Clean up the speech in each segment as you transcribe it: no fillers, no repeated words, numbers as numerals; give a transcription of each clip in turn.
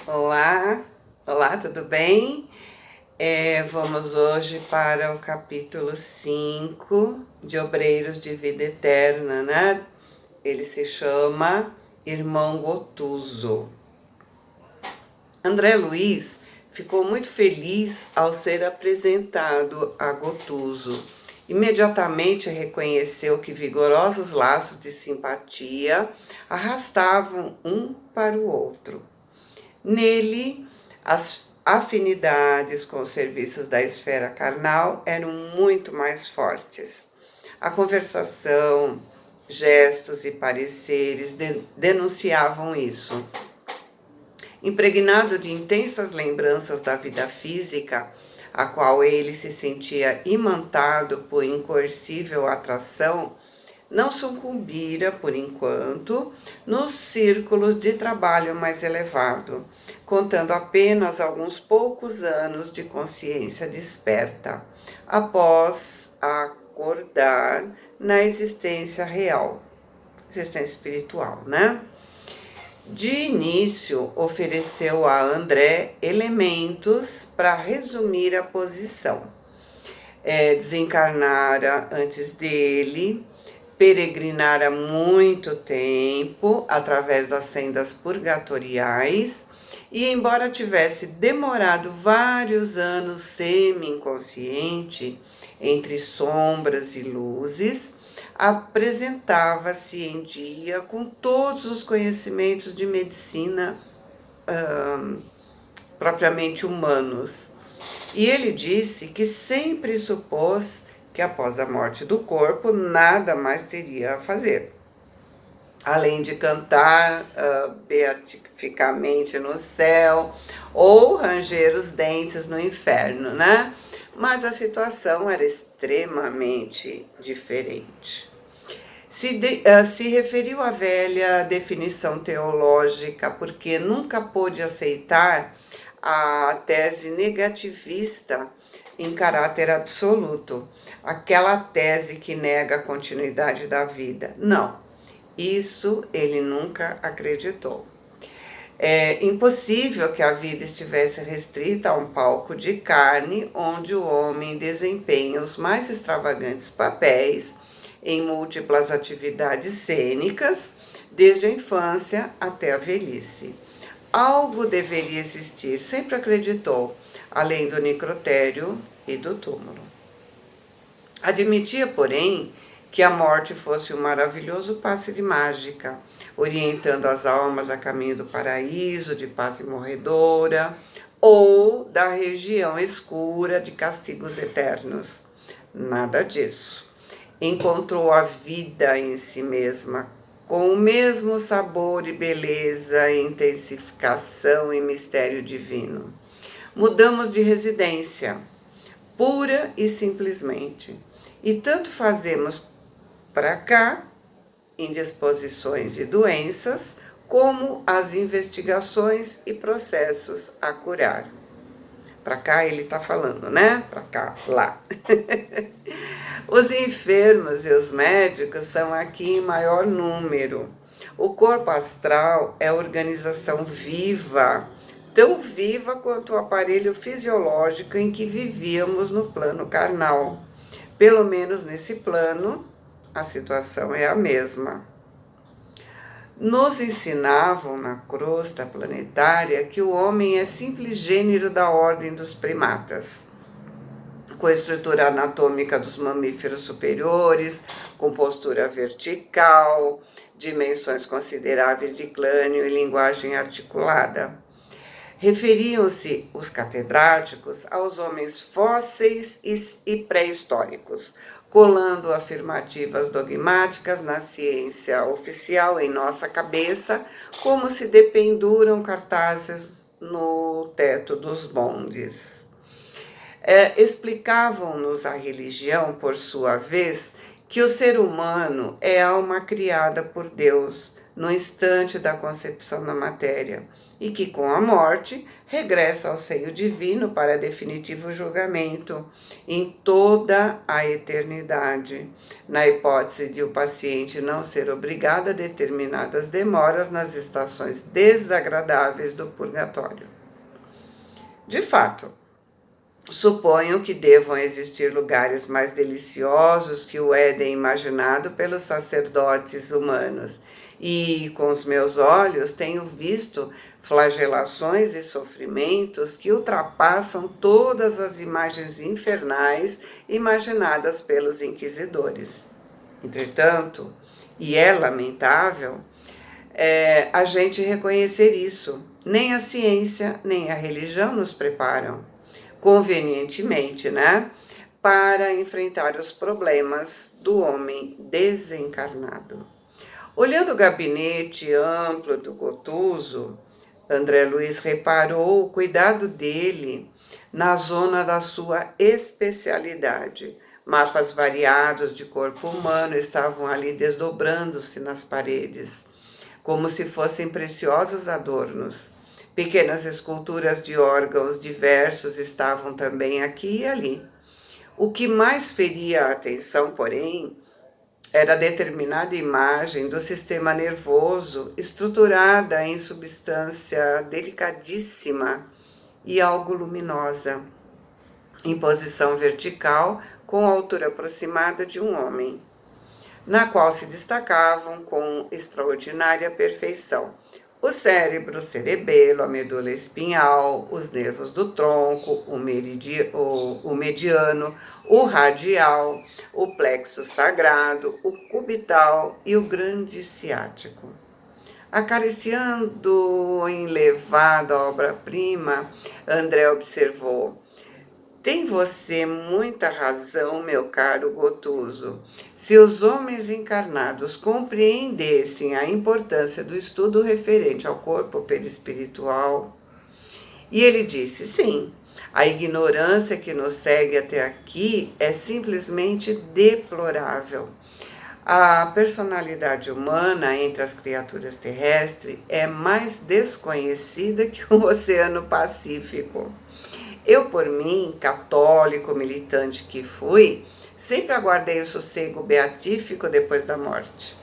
Olá, olá, tudo bem? Vamos hoje para o capítulo 5 de Obreiros de Vida Eterna, né? Ele se chama Irmão Gotuso. André Luiz ficou muito feliz ao ser apresentado a Gotuso. Imediatamente reconheceu que vigorosos laços de simpatia arrastavam um para o outro. Nele, as afinidades com os serviços da esfera carnal eram muito mais fortes. A conversação, gestos e pareceres denunciavam isso. Impregnado de intensas lembranças da vida física, a qual ele se sentia imantado por incoercível atração, não sucumbira, por enquanto, nos círculos de trabalho mais elevado, contando apenas alguns poucos anos de consciência desperta, após acordar na existência real, existência espiritual, né? De início, ofereceu a André elementos para resumir a posição. Desencarnara antes dele, peregrinara muito tempo através das sendas purgatoriais e, embora tivesse demorado vários anos semi-inconsciente, entre sombras e luzes, apresentava-se em dia com todos os conhecimentos de medicina propriamente humanos. E ele disse que sempre supôs que após a morte do corpo nada mais teria a fazer, além de cantar beatificamente no céu ou ranger os dentes no inferno, né? Mas a situação era extremamente diferente. Se referiu à velha definição teológica porque nunca pôde aceitar a tese negativista em caráter absoluto, aquela tese que nega a continuidade da vida. Não, isso ele nunca acreditou. É impossível que a vida estivesse restrita a um palco de carne onde o homem desempenha os mais extravagantes papéis em múltiplas atividades cênicas, desde a infância até a velhice. Algo deveria existir, sempre acreditou, além do necrotério e do túmulo. Admitia, porém, que a morte fosse um maravilhoso passe de mágica, orientando as almas a caminho do paraíso, de paz imorredora, ou da região escura de castigos eternos. Nada disso. Encontrou a vida em si mesma, com o mesmo sabor e beleza, intensificação e mistério divino. Mudamos de residência, pura e simplesmente. E tanto fazemos para cá, indisposições e doenças, como as investigações e processos a curar. Para cá ele está falando, né? Para cá, lá. Os enfermos e os médicos são aqui em maior número. O corpo astral é organização viva, tão viva quanto o aparelho fisiológico em que vivíamos no plano carnal. Pelo menos nesse plano, a situação é a mesma. Nos ensinavam na crosta planetária que o homem é simples gênero da ordem dos primatas, com a estrutura anatômica dos mamíferos superiores, com postura vertical, dimensões consideráveis de crânio e linguagem articulada. Referiam-se os catedráticos aos homens fósseis e pré-históricos, colando afirmativas dogmáticas na ciência oficial em nossa cabeça, como se dependuram cartazes no teto dos bondes. Explicavam-nos a religião, por sua vez, que o ser humano é alma criada por Deus no instante da concepção da matéria e que com a morte regressa ao seio divino para definitivo julgamento em toda a eternidade, na hipótese de o paciente não ser obrigado a determinadas demoras nas estações desagradáveis do purgatório. De fato, suponho que devam existir lugares mais deliciosos que o Éden imaginado pelos sacerdotes humanos, e com os meus olhos tenho visto flagelações e sofrimentos que ultrapassam todas as imagens infernais imaginadas pelos inquisidores. Entretanto, e é lamentável, a gente reconhecer isso. Nem a ciência, nem a religião nos preparam, convenientemente, né, para enfrentar os problemas do homem desencarnado. Olhando o gabinete amplo do Gotuso, André Luiz reparou o cuidado dele na zona da sua especialidade. Mapas variados de corpo humano estavam ali desdobrando-se nas paredes, como se fossem preciosos adornos. Pequenas esculturas de órgãos diversos estavam também aqui e ali. O que mais feria a atenção, porém, era determinada imagem do sistema nervoso estruturada em substância delicadíssima e algo luminosa, em posição vertical com a altura aproximada de um homem, na qual se destacavam com extraordinária perfeição o cérebro, o cerebelo, a medula espinhal, os nervos do tronco, o mediano, o radial, o plexo sagrado, o cubital e o grande ciático. Acariciando em levada obra-prima, André observou: tem você muita razão, meu caro Gotuso. Se os homens encarnados compreendessem a importância do estudo referente ao corpo perispiritual. E ele disse: sim, a ignorância que nos segue até aqui é simplesmente deplorável. A personalidade humana entre as criaturas terrestres é mais desconhecida que o Oceano Pacífico. Eu, por mim, católico, militante que fui, sempre aguardei o sossego beatífico depois da morte.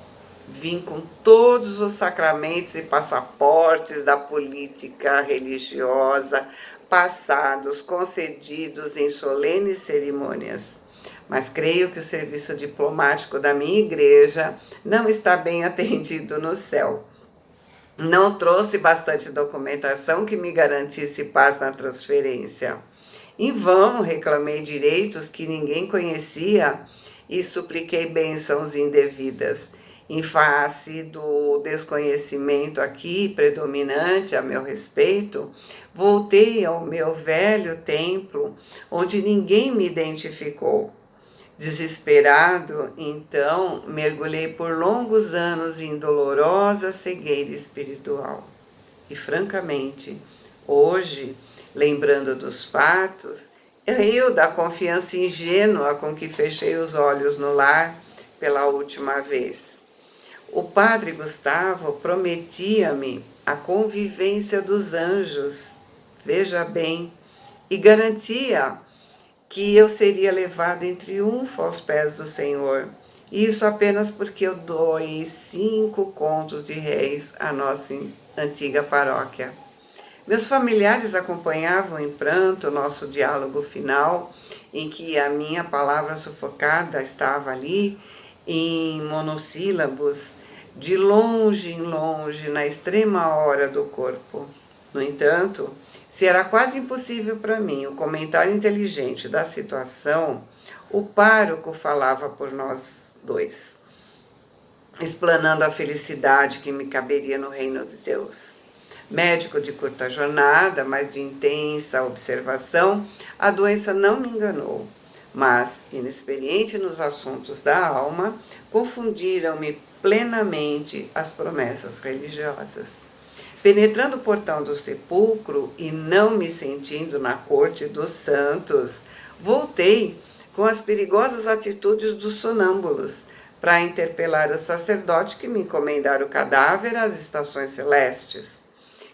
Vim com todos os sacramentos e passaportes da política religiosa, passados, concedidos em solenes cerimônias. Mas creio que o serviço diplomático da minha igreja não está bem atendido no céu. Não trouxe bastante documentação que me garantisse paz na transferência. Em vão reclamei direitos que ninguém conhecia e supliquei bênçãos indevidas. Em face do desconhecimento aqui predominante a meu respeito, voltei ao meu velho templo, onde ninguém me identificou. Desesperado, então, mergulhei por longos anos em dolorosa cegueira espiritual. E, francamente, hoje, lembrando dos fatos, eu rio da confiança ingênua com que fechei os olhos no lar pela última vez. O padre Gustavo prometia-me a convivência dos anjos, veja bem, e garantia que eu seria levado em triunfo aos pés do Senhor. Isso apenas porque eu doei 5 contos de réis à nossa antiga paróquia. Meus familiares acompanhavam em pranto o nosso diálogo final, em que a minha palavra sufocada estava ali, em monossílabos, de longe em longe, na extrema hora do corpo. No entanto, se era quase impossível para mim o comentário inteligente da situação, o pároco falava por nós dois, explanando a felicidade que me caberia no reino de Deus. Médico de curta jornada, mas de intensa observação, a doença não me enganou, mas, inexperiente nos assuntos da alma, confundiram-me plenamente as promessas religiosas. Penetrando o portão do sepulcro e não me sentindo na corte dos santos, voltei com as perigosas atitudes dos sonâmbulos para interpelar o sacerdote que me encomendara o cadáver às estações celestes.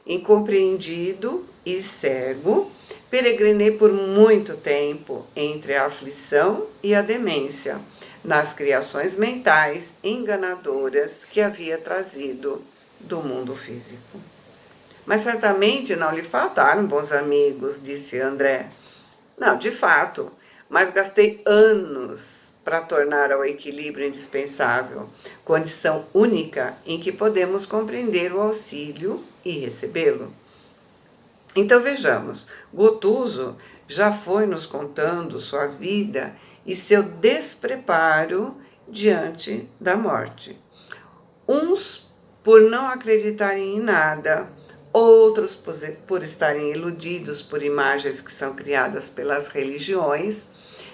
Incompreendido e cego, peregrinei por muito tempo entre a aflição e a demência, nas criações mentais enganadoras que havia trazido do mundo físico. Mas certamente não lhe faltaram bons amigos, disse André. Não, de fato, mas gastei anos para tornar ao equilíbrio indispensável, condição única em que podemos compreender o auxílio e recebê-lo. Então vejamos, Gotuso já foi nos contando sua vida e seu despreparo diante da morte. Uns por não acreditarem em nada, outros por estarem iludidos por imagens que são criadas pelas religiões.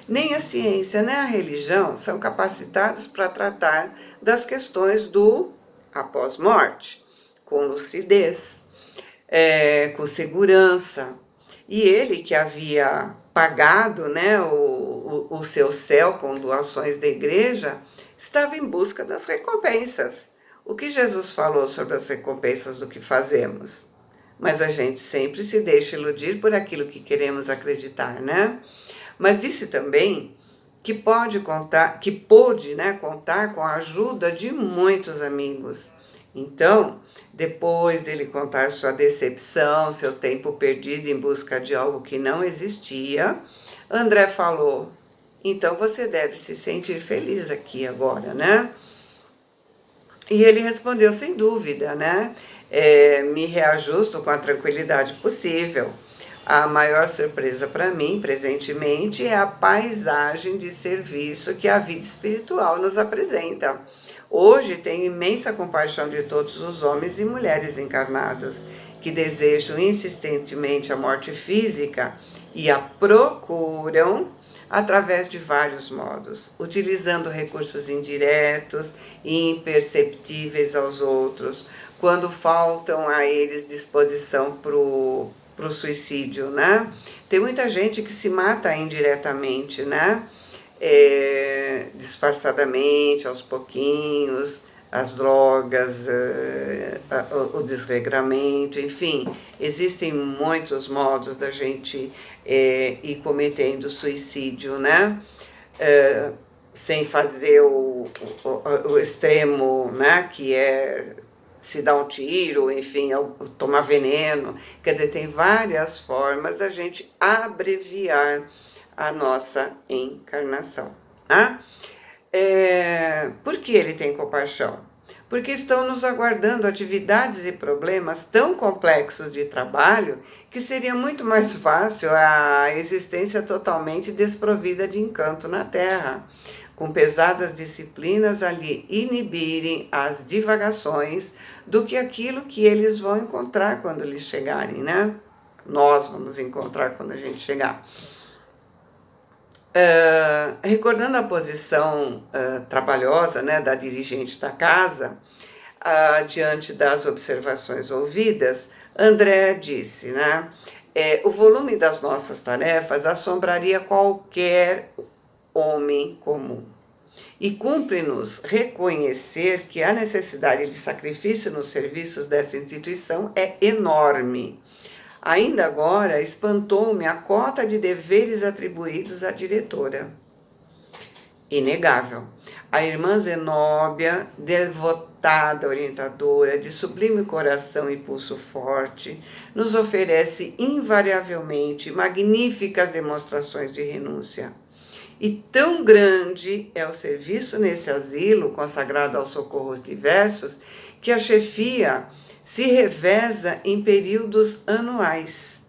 Nem a ciência nem a religião são capacitados para tratar das questões do após-morte, com lucidez, com segurança. E ele, que havia pagado, né, o seu céu com doações da igreja, estava em busca das recompensas. O que Jesus falou sobre as recompensas do que fazemos? Mas a gente sempre se deixa iludir por aquilo que queremos acreditar, né? Mas disse também que pôde contar com a ajuda de muitos amigos. Então, depois dele contar sua decepção, seu tempo perdido em busca de algo que não existia, André falou: então você deve se sentir feliz aqui agora, né? E ele respondeu: sem dúvida, né? Me reajusto com a tranquilidade possível. A maior surpresa para mim, presentemente, é a paisagem de serviço que a vida espiritual nos apresenta. Hoje tenho imensa compaixão de todos os homens e mulheres encarnados que desejam insistentemente a morte física e a procuram através de vários modos, utilizando recursos indiretos e imperceptíveis aos outros, quando faltam a eles disposição para o suicídio, né? Tem muita gente que se mata indiretamente, né? Disfarçadamente, aos pouquinhos, as drogas, o desregramento, enfim, existem muitos modos da gente ir cometendo suicídio, né? Sem fazer o extremo, né? Que é se dar um tiro, enfim, tomar veneno. Quer dizer, tem várias formas da gente abreviar a nossa encarnação. Tá? Por que ele tem compaixão? Porque estão nos aguardando atividades e problemas tão complexos de trabalho que seria muito mais fácil a existência totalmente desprovida de encanto na Terra, com pesadas disciplinas a lhe inibirem as divagações do que aquilo que eles vão encontrar quando eles chegarem, né? Nós vamos encontrar quando a gente chegar. Recordando a posição trabalhosa, né, da dirigente da casa, diante das observações ouvidas, André disse, né, o volume das nossas tarefas assombraria qualquer homem comum. E cumpre-nos reconhecer que a necessidade de sacrifício nos serviços dessa instituição é enorme. Ainda agora, espantou-me a cota de deveres atribuídos à diretora. Inegável. A irmã Zenóbia, devotada orientadora, de sublime coração e pulso forte, nos oferece invariavelmente magníficas demonstrações de renúncia. E tão grande é o serviço nesse asilo, consagrado aos socorros diversos, que a chefia se reveza em períodos anuais.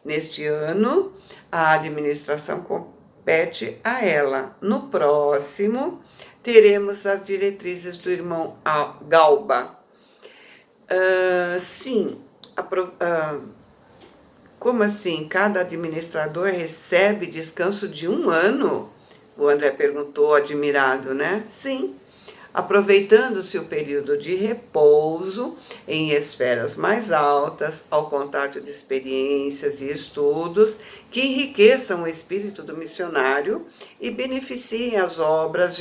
Neste ano, a administração compete a ela. No próximo, teremos as diretrizes do irmão Galba. Como assim? Cada administrador recebe descanso de 1 ano? O André perguntou, admirado, né? Sim. Aproveitando-se o período de repouso em esferas mais altas, ao contato de experiências e estudos que enriqueçam o espírito do missionário e beneficiem as obras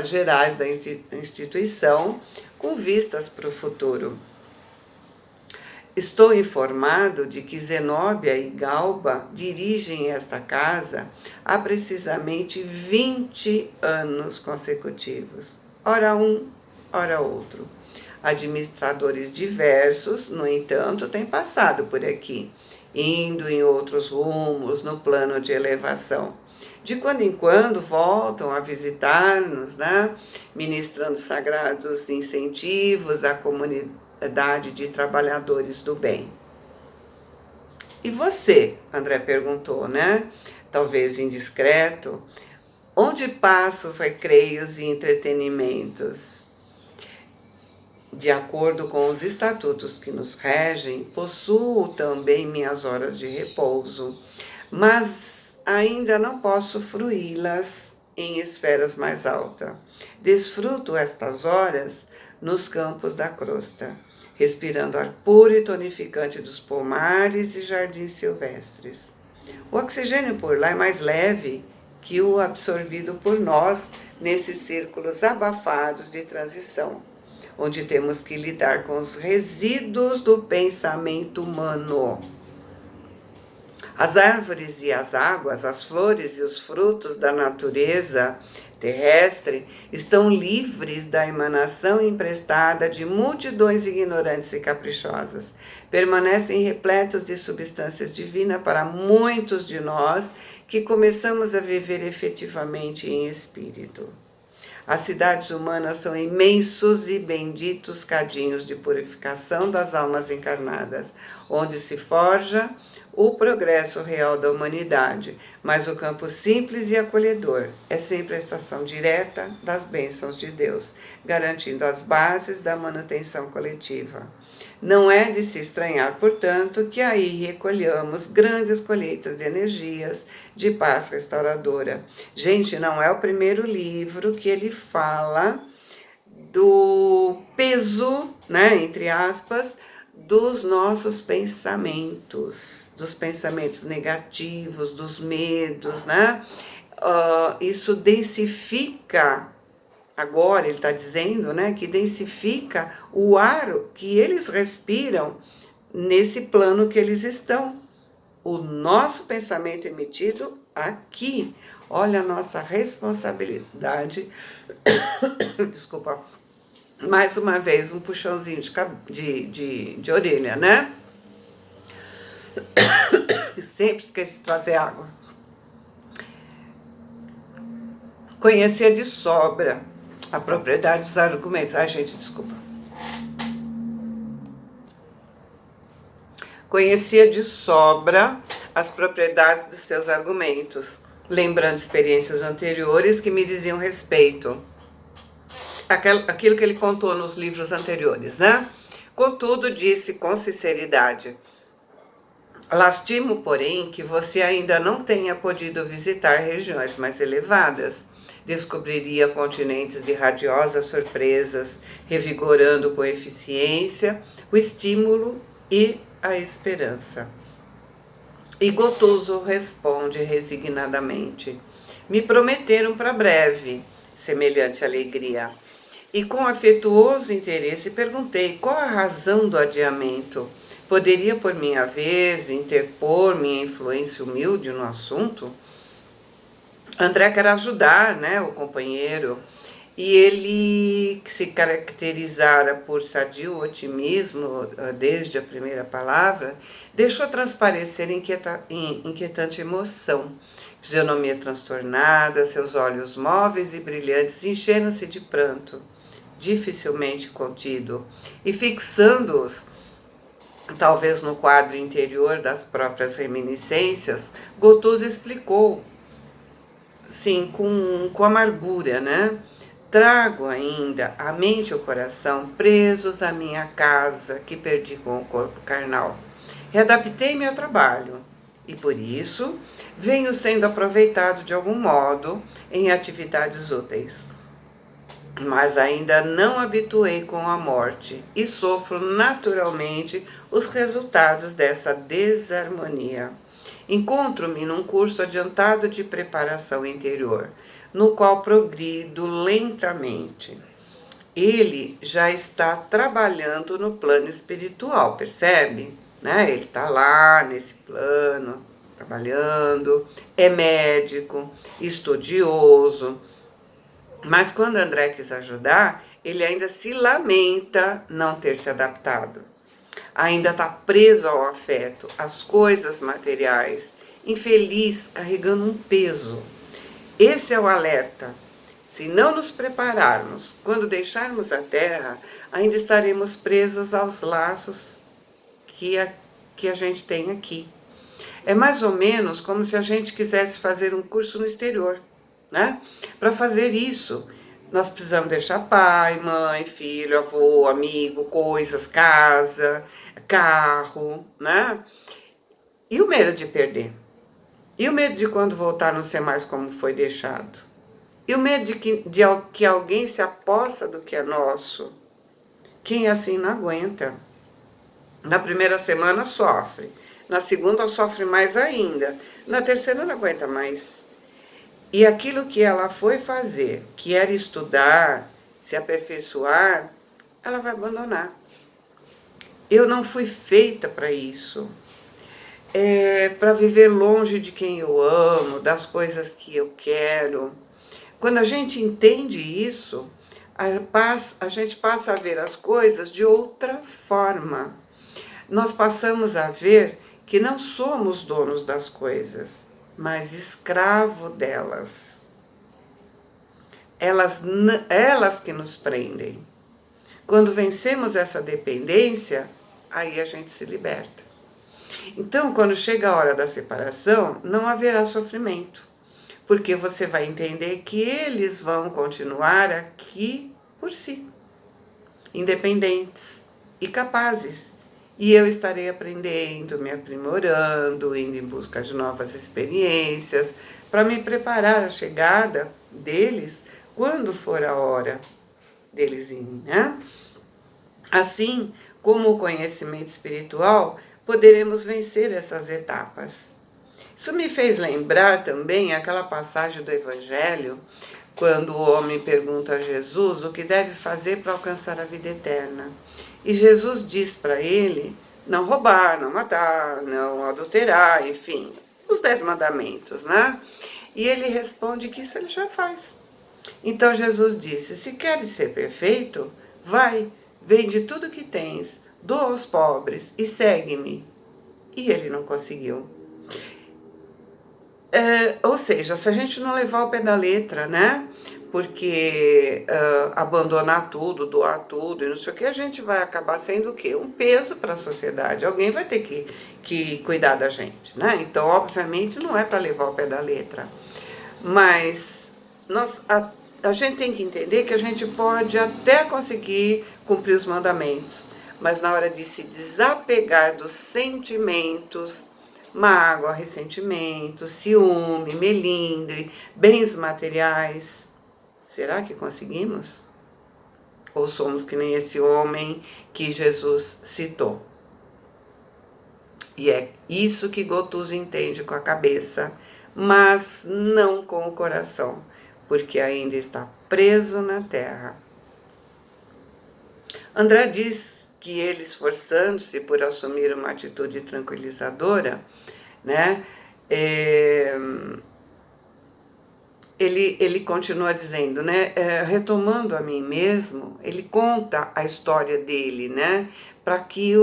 gerais da instituição com vistas para o futuro. Estou informado de que Zenóbia e Galba dirigem esta casa há precisamente 20 anos consecutivos. Ora um, ora outro. Administradores diversos, no entanto, têm passado por aqui, indo em outros rumos no plano de elevação. De quando em quando voltam a visitar-nos, né? Ministrando sagrados incentivos à comunidade de trabalhadores do bem. E você, André perguntou, né? Talvez indiscreto, onde passa os recreios e entretenimentos? De acordo com os estatutos que nos regem, possuo também minhas horas de repouso, mas ainda não posso fruí-las em esferas mais altas. Desfruto estas horas nos campos da crosta, respirando ar puro e tonificante dos pomares e jardins silvestres. O oxigênio por lá é mais leve que o absorvido por nós nesses círculos abafados de transição, onde temos que lidar com os resíduos do pensamento humano. As árvores e as águas, as flores e os frutos da natureza terrestre estão livres da emanação emprestada de multidões ignorantes e caprichosas. Permanecem repletos de substâncias divinas para muitos de nós que começamos a viver efetivamente em espírito. As cidades humanas são imensos e benditos cadinhos de purificação das almas encarnadas, onde se forja o progresso real da humanidade, mas o campo simples e acolhedor é sempre a estação direta das bênçãos de Deus, garantindo as bases da manutenção coletiva. Não é de se estranhar, portanto, que aí recolhamos grandes colheitas de energias de paz restauradora. Gente, não é o primeiro livro que ele fala do peso, né, entre aspas, dos nossos pensamentos, dos pensamentos negativos, dos medos, né? Isso densifica, agora ele está dizendo, né, que densifica o ar que eles respiram nesse plano que eles estão. O nosso pensamento emitido aqui, olha a nossa responsabilidade, desculpa, mais uma vez um puxãozinho de orelha, né? Sempre esqueço de trazer água. Conhecia de sobra a propriedade dos argumentos. Ai, gente, desculpa. Conhecia de sobra as propriedades dos seus argumentos, lembrando experiências anteriores que me diziam respeito. Aquilo que ele contou nos livros anteriores, né? Contudo, disse com sinceridade: lastimo, porém, que você ainda não tenha podido visitar regiões mais elevadas. Descobriria continentes de radiosas surpresas, revigorando com eficiência o estímulo e a esperança. E Gotuso responde resignadamente: me prometeram para breve semelhante alegria. E com afetuoso interesse perguntei qual a razão do adiamento. Poderia, por minha vez, interpor minha influência humilde no assunto? André quer ajudar, né, o companheiro, e ele, que se caracterizara por sadio otimismo desde a primeira palavra, deixou transparecer inquietante emoção. Fisionomia transtornada, seus olhos móveis e brilhantes encheram-se de pranto, dificilmente contido, e fixando-os, talvez no quadro interior das próprias reminiscências, Gotuso explicou, sim, com amargura, né? Trago ainda a mente e o coração presos à minha casa que perdi com o corpo carnal. Readaptei-me ao trabalho e, por isso, venho sendo aproveitado de algum modo em atividades úteis. Mas ainda não habituei com a morte e sofro naturalmente os resultados dessa desarmonia. Encontro-me num curso adiantado de preparação interior, no qual progrido lentamente. ele já está trabalhando no plano espiritual, percebe? Né? Ele está lá nesse plano, trabalhando, é médico, estudioso, mas quando André quis ajudar, ele ainda se lamenta não ter se adaptado. Ainda está preso ao afeto, às coisas materiais, infeliz, carregando um peso. Esse é o alerta. Se não nos prepararmos, quando deixarmos a terra, ainda estaremos presos aos laços que a gente tem aqui. É mais ou menos como se a gente quisesse fazer um curso no exterior, né? Para fazer isso, nós precisamos deixar pai, mãe, filho, avô, amigo, coisas, casa, carro, né? E o medo de perder? E o medo de quando voltar não ser mais como foi deixado? E o medo de que alguém se apossa do que é nosso? Quem assim não aguenta. Na primeira semana sofre, na segunda sofre mais ainda, na terceira não aguenta mais. E aquilo que ela foi fazer, que era estudar, se aperfeiçoar, ela vai abandonar. Eu não fui feita para isso. Para viver longe de quem eu amo, das coisas que eu quero. Quando a gente entende isso, a gente passa a ver as coisas de outra forma. Nós passamos a ver que não somos donos das coisas, mas escravo delas. Elas que nos prendem. Quando vencemos essa dependência, aí a gente se liberta. Então, quando chega a hora da separação, não haverá sofrimento, porque você vai entender que eles vão continuar aqui por si, independentes e capazes. E eu estarei aprendendo, me aprimorando, indo em busca de novas experiências, para me preparar a chegada deles quando for a hora deles irem, né? Assim como o conhecimento espiritual, poderemos vencer essas etapas. Isso me fez lembrar também aquela passagem do Evangelho, quando o homem pergunta a Jesus o que deve fazer para alcançar a vida eterna. E Jesus diz para ele não roubar, não matar, não adulterar, enfim, os 10 mandamentos, né? E ele responde que isso ele já faz. Então Jesus disse: se queres ser perfeito, vai, vende tudo que tens, doa aos pobres e segue-me. E ele não conseguiu. Ou seja, se a gente não levar o pé da letra, né? Porque abandonar tudo, doar tudo e não sei o que, a gente vai acabar sendo o quê? Um peso para a sociedade. Alguém vai ter que cuidar da gente, né? Então, obviamente, não é para levar o pé da letra. Mas a gente tem que entender que a gente pode até conseguir cumprir os mandamentos, mas na hora de se desapegar dos sentimentos, mágoa, ressentimento, ciúme, melindre, bens materiais, será que conseguimos? Ou somos que nem esse homem que Jesus citou? E é isso que Gotuso entende com a cabeça, mas não com o coração, porque ainda está preso na terra. André diz que ele, esforçando-se por assumir uma atitude tranquilizadora, né, ele continua dizendo, né, retomando a mim mesmo, ele conta a história dele, né, para que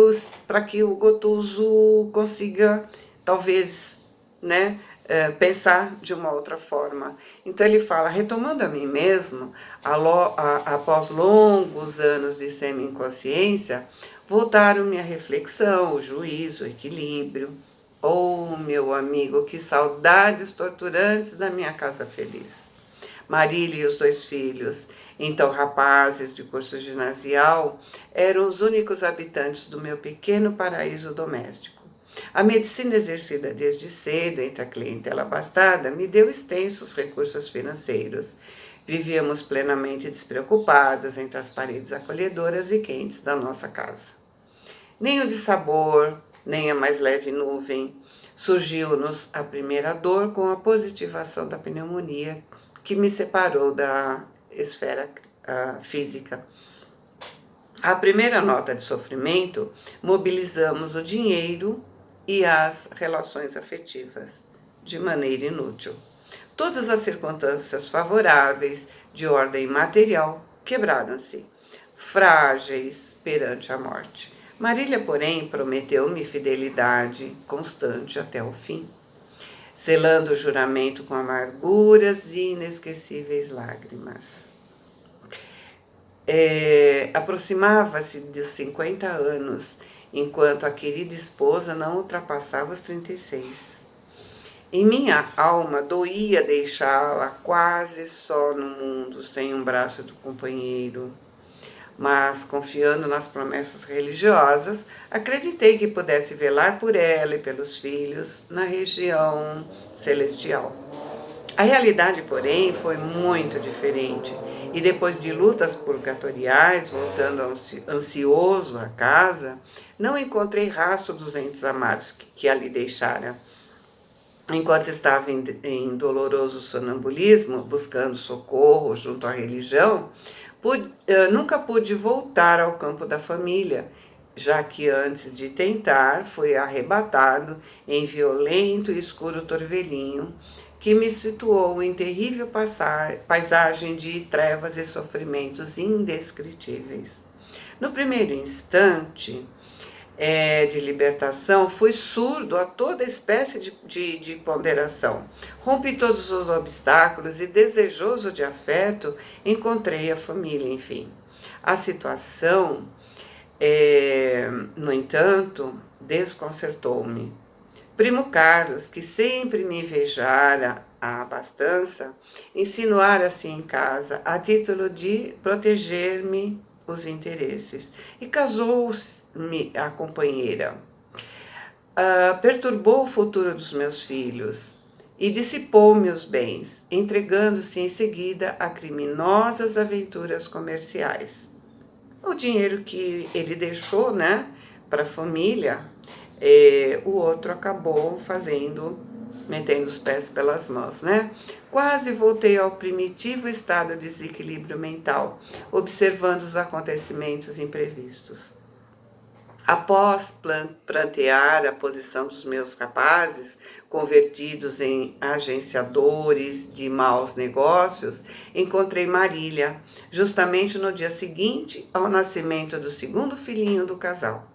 o Gotuso consiga, talvez, né, pensar de uma outra forma. Então ele fala, retomando a mim mesmo, após longos anos de semi-inconsciência, voltaram-me a reflexão, o juízo, o equilíbrio. Oh, meu amigo, que saudades torturantes da minha casa feliz. Marília e os 2 filhos, então rapazes de curso ginasial, eram os únicos habitantes do meu pequeno paraíso doméstico. A medicina exercida desde cedo entre a clientela abastada me deu extensos recursos financeiros. Vivíamos plenamente despreocupados entre as paredes acolhedoras e quentes da nossa casa. Nem o dissabor, nem a mais leve nuvem. Surgiu-nos a primeira dor com a positivação da pneumonia que me separou da esfera física. A primeira nota de sofrimento, mobilizamos o dinheiro e as relações afetivas, de maneira inútil. Todas as circunstâncias favoráveis de ordem material quebraram-se, frágeis perante a morte. Marília, porém, prometeu-me fidelidade constante até o fim, selando o juramento com amarguras e inesquecíveis lágrimas. Aproximava-se dos 50 anos, enquanto a querida esposa não ultrapassava os 36. Em minha alma doía deixá-la quase só no mundo, sem um braço do companheiro. Mas, confiando nas promessas religiosas, acreditei que pudesse velar por ela e pelos filhos na região celestial. A realidade, porém, foi muito diferente, e depois de lutas purgatoriais, voltando ansioso à casa, não encontrei rastro dos entes amados que ali deixara. Enquanto estava em doloroso sonambulismo, buscando socorro junto à religião, nunca pude voltar ao campo da família, já que antes de tentar, fui arrebatado em violento e escuro torvelinho, que me situou em terrível paisagem de trevas e sofrimentos indescritíveis. No primeiro instante de libertação, fui surdo a toda espécie de ponderação. Rompi todos os obstáculos e, desejoso de afeto, encontrei a família, enfim. A situação, no entanto, desconcertou-me. Primo Carlos, que sempre me invejara a abastança, insinuara-se em casa a título de proteger-me os interesses e casou-me a companheira. Perturbou o futuro dos meus filhos e dissipou-me os bens, entregando-se em seguida a criminosas aventuras comerciais. O dinheiro que ele deixou, para a família, o outro acabou metendo os pés pelas mãos, Quase voltei ao primitivo estado de desequilíbrio mental, observando os acontecimentos imprevistos. Após prantear a posição dos meus capazes, convertidos em agenciadores de maus negócios, encontrei Marília, justamente no dia seguinte ao nascimento do segundo filhinho do casal.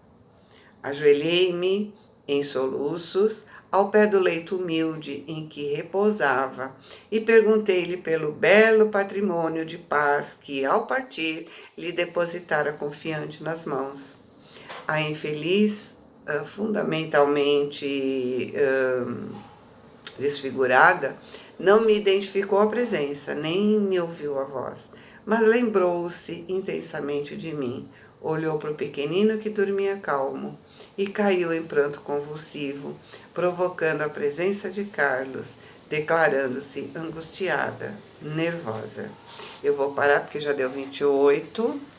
Ajoelhei-me em soluços ao pé do leito humilde em que repousava e perguntei-lhe pelo belo patrimônio de paz que, ao partir, lhe depositara confiante nas mãos. A infeliz, fundamentalmente desfigurada, não me identificou a presença, nem me ouviu a voz, mas lembrou-se intensamente de mim, olhou para o pequenino que dormia calmo e caiu em pranto convulsivo, provocando a presença de Carlos, declarando-se angustiada, nervosa. Eu vou parar porque já deu 28.